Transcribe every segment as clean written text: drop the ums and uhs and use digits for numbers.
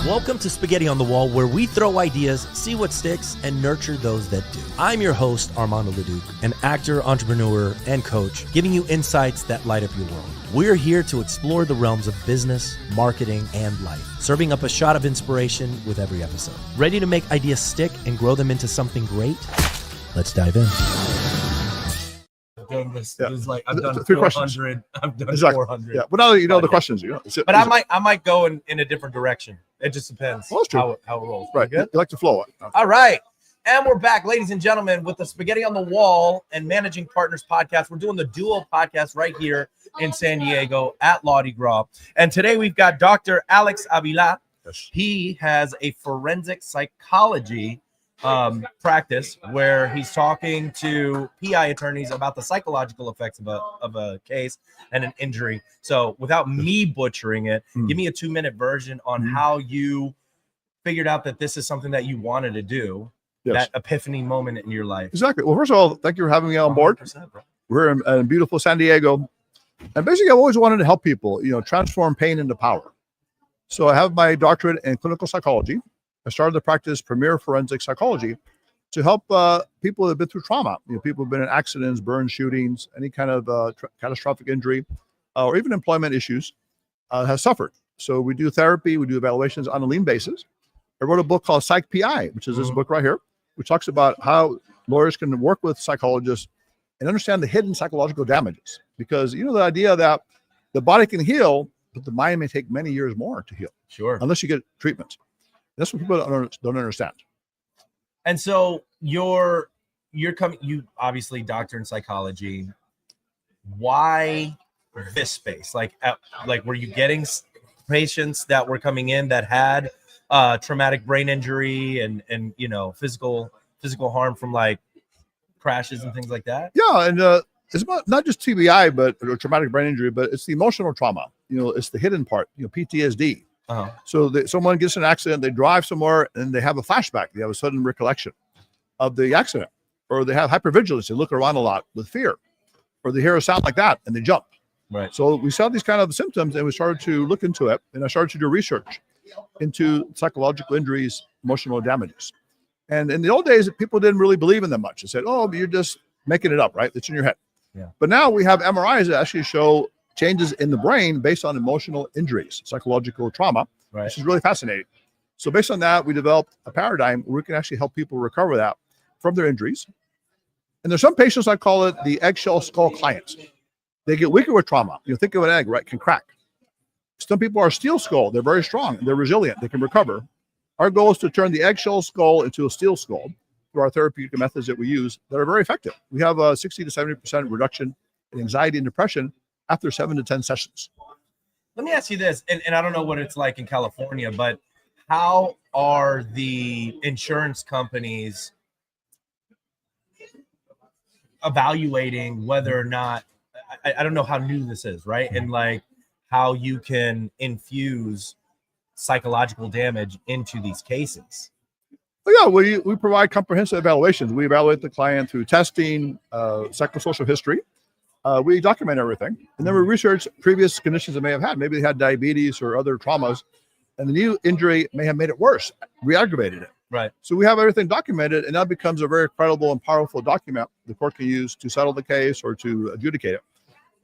Welcome to Spaghetti on the Wall, where we throw ideas, see what sticks, and nurture those that do. I'm your host, Armando Leduc, an actor, entrepreneur, and coach, giving you insights that light up your world. We're here to explore the realms of business, marketing, and life, serving up a shot of inspiration with every episode. Ready to make ideas stick and grow them into something great? Let's dive in. I've done this. Yeah. I've done 400. I've done exactly. 400. Yeah, but now you know the questions. You know, but I might go in a different direction. It just depends how it rolls. Right. You like to flow it. Okay. All right. And we're back, ladies and gentlemen, with the Spaghetti on the Wall and Managing Partners podcast. We're doing the dual podcast right here in San Diego at Law-Di-Gras. And today we've got Dr. Alex Avila. Yes. He has a forensic psychology practice where he's talking to PI attorneys about the psychological effects of a case and an injury. So without me butchering it, give me a 2-minute version on how you figured out that this is something that you wanted to do. Yes. That epiphany moment in your life. Exactly. Well, first of all, thank you for having me on board. Bro. We're in beautiful San Diego. And basically, I've always wanted to help people, transform pain into power. So I have my doctorate in clinical psychology. I started the practice Premier Forensic Psychology to help people that have been through trauma. People who've been in accidents, burn shootings, any kind of catastrophic injury, or even employment issues have suffered. So we do therapy, we do evaluations on a lean basis. I wrote a book called Psych PI, which is this book right here, which talks about how lawyers can work with psychologists and understand the hidden psychological damages. Because the idea that the body can heal, but the mind may take many years more to heal. Sure. Unless you get treatment. That's what people don't understand. And so you're coming, you obviously doctor in psychology. Why this space? Like were you getting patients that were coming in that had traumatic brain injury and physical harm from like crashes and things like that? Yeah, and it's not just TBI, or traumatic brain injury, but it's the emotional trauma. It's the hidden part. PTSD. Uh-huh. So someone gets in an accident, they drive somewhere, and they have a flashback. They have a sudden recollection of the accident, or they have hypervigilance. They look around a lot with fear, or they hear a sound like that and they jump. Right. So we saw these kind of symptoms, and we started to look into it, and I started to do research into psychological injuries, emotional damages. And in the old days, people didn't really believe in them much. They said, "Oh, you're just making it up, right? It's in your head." Yeah. But now we have MRIs that actually show changes in the brain based on emotional injuries, psychological trauma, right, which is really fascinating. So based on that, we developed a paradigm where we can actually help people recover that from their injuries. And there's some patients, I call it the eggshell skull clients. They get weaker with trauma. Think of an egg, right? Can crack. Some people are steel skull. They're very strong. They're resilient. They can recover. Our goal is to turn the eggshell skull into a steel skull through our therapeutic methods that we use that are very effective. We have a 60 to 70% reduction in anxiety and depression after 7 to 10 sessions. Let me ask you this, and I don't know what it's like in California, but how are the insurance companies evaluating whether or not, I don't know how new this is, right? And like how you can infuse psychological damage into these cases. Well, yeah, we provide comprehensive evaluations. We evaluate the client through testing, psychosocial history. We document everything, and then we research previous conditions they may have had. Maybe they had diabetes or other traumas, and the new injury may have made it worse, re-aggravated it. Right. So we have everything documented, and that becomes a very credible and powerful document the court can use to settle the case or to adjudicate it.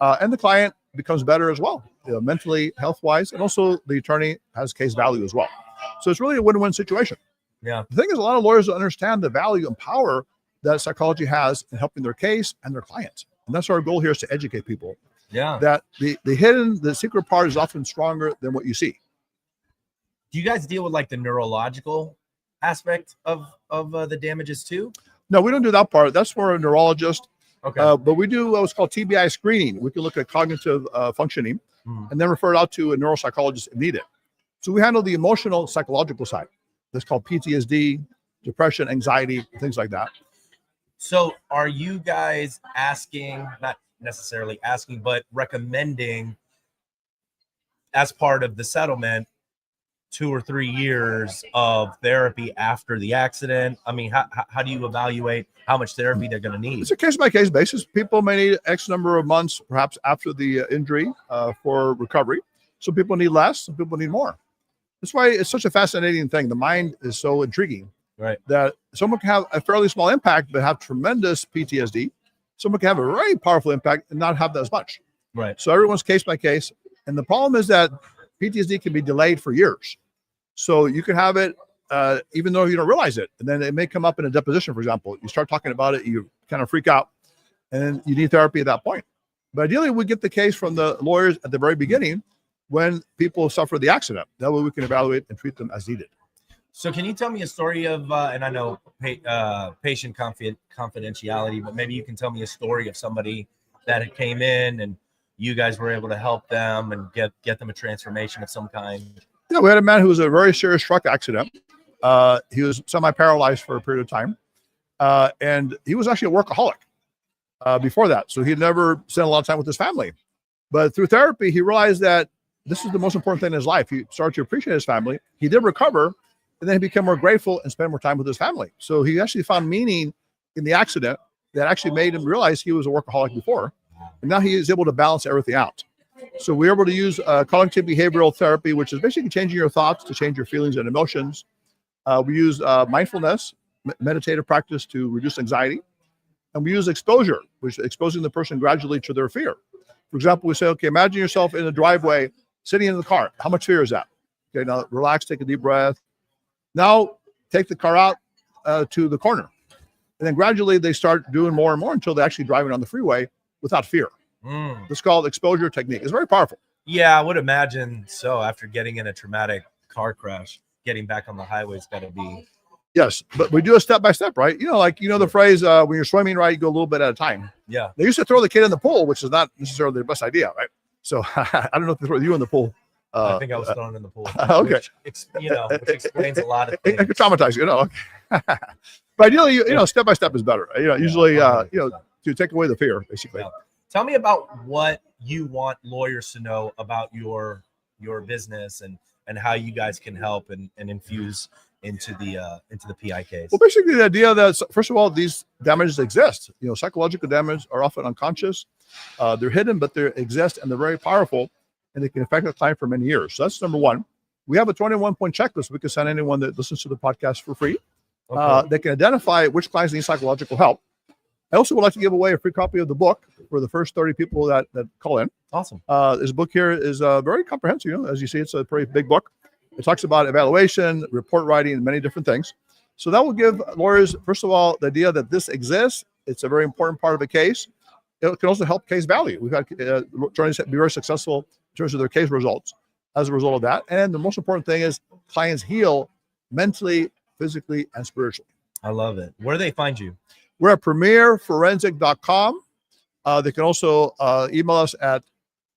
And the client becomes better as well, mentally, health-wise, and also the attorney has case value as well. So it's really a win-win situation. Yeah. The thing is, a lot of lawyers don't understand the value and power that psychology has in helping their case and their clients. And that's our goal here, is to educate people. Yeah. That the secret part is often stronger than what you see. Do you guys deal with like the neurological aspect of the damages too? No, we don't do that part. That's for a neurologist. Okay. But we do what's called TBI screening. We can look at cognitive functioning and then refer it out to a neuropsychologist if needed. So we handle the emotional, psychological side. That's called PTSD, depression, anxiety, things like that. So are you guys asking, not necessarily asking, but recommending as part of the settlement 2 or 3 years of therapy after the accident? I mean, how do you evaluate how much therapy they're going to need? It's a case-by-case basis. People may need X number of months, perhaps after the injury for recovery. Some people need less, some people need more. That's why it's such a fascinating thing. The mind is so intriguing, Right. that someone can have a fairly small impact, but have tremendous PTSD. Someone can have a very powerful impact and not have that as much. Right. So everyone's case by case. And the problem is that PTSD can be delayed for years. So you can have it even though you don't realize it. And then it may come up in a deposition, for example. You start talking about it, you kind of freak out, and then you need therapy at that point. But ideally, we get the case from the lawyers at the very beginning when people suffer the accident. That way we can evaluate and treat them as needed. So can you tell me a story of, and I know patient confidentiality, but maybe you can tell me a story of somebody that had came in and you guys were able to help them and get them a transformation of some kind. Yeah, we had a man who was a very serious truck accident. He was semi-paralyzed for a period of time. And he was actually a workaholic before that. So he'd never spent a lot of time with his family. But through therapy, he realized that this is the most important thing in his life. He started to appreciate his family. He did recover, and then he became more grateful and spent more time with his family. So he actually found meaning in the accident that actually made him realize he was a workaholic before. And now he is able to balance everything out. So we're able to use cognitive behavioral therapy, which is basically changing your thoughts to change your feelings and emotions. We use mindfulness, meditative practice to reduce anxiety. And we use exposure, which is exposing the person gradually to their fear. For example, we say, okay, imagine yourself in the driveway, sitting in the car. How much fear is that? Okay, now relax, take a deep breath. Now take the car out to the corner. And then gradually they start doing more and more until they're actually driving on the freeway without fear. It's called exposure technique. It's very powerful. Yeah, I would imagine so. After getting in a traumatic car crash, getting back on the highway is going to be. Yes, but we do a step by step, right? You know, like, you know, the phrase, when you're swimming, right, you go a little bit at a time. Yeah. They used to throw the kid in the pool, which is not necessarily the best idea, right? So I don't know if they throw you in the pool. I think I was thrown in the pool. Okay. Which explains a lot of things. It could traumatize you, you know. But ideally, you know, step by step is better. You know, usually, you know, to take away the fear, basically. Yeah. Tell me about what you want lawyers to know about your business and how you guys can help and infuse into the PI case. Well, basically the idea that, first of all, these damages exist. You know, psychological damage are often unconscious. They're hidden, but they exist, and they're very powerful, and they can affect the client for many years. So that's number one. We have a 21-point checklist we can send anyone that listens to the podcast for free. Okay. They can identify which clients need psychological help. I also would like to give away a free copy of the book for the first 30 people that call in. Awesome. This book here is very comprehensive. You know, as you see, it's a pretty big book. It talks about evaluation, report writing, and many different things. So that will give lawyers, first of all, the idea that this exists. It's a very important part of a case. It can also help case value. We've had attorneys be very successful in terms of their case results as a result of that. And the most important thing is clients heal mentally, physically, and spiritually. I love it. Where do they find you? We're at premierforensic.com. They can also email us at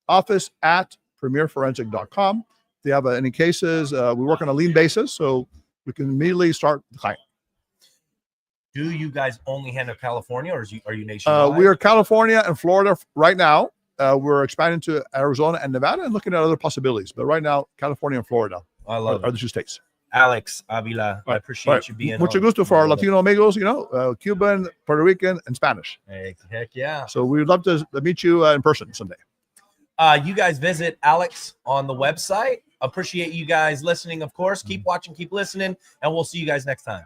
office@premierforensic.com. If they have any cases, we work on a lean basis, so we can immediately start the client. Do you guys only handle California, or are you nationwide? We are California and Florida right now. We're expanding to Arizona and Nevada and looking at other possibilities. But right now, California and Florida are the two states. Alex Avila, I appreciate you being Mucho gusto for our Latino amigos, you know, Cuban, Puerto Rican, and Spanish. Hey, heck yeah. So we'd love to meet you in person someday. You guys visit Alex on the website. Appreciate you guys listening, of course. Keep watching, keep listening, and we'll see you guys next time.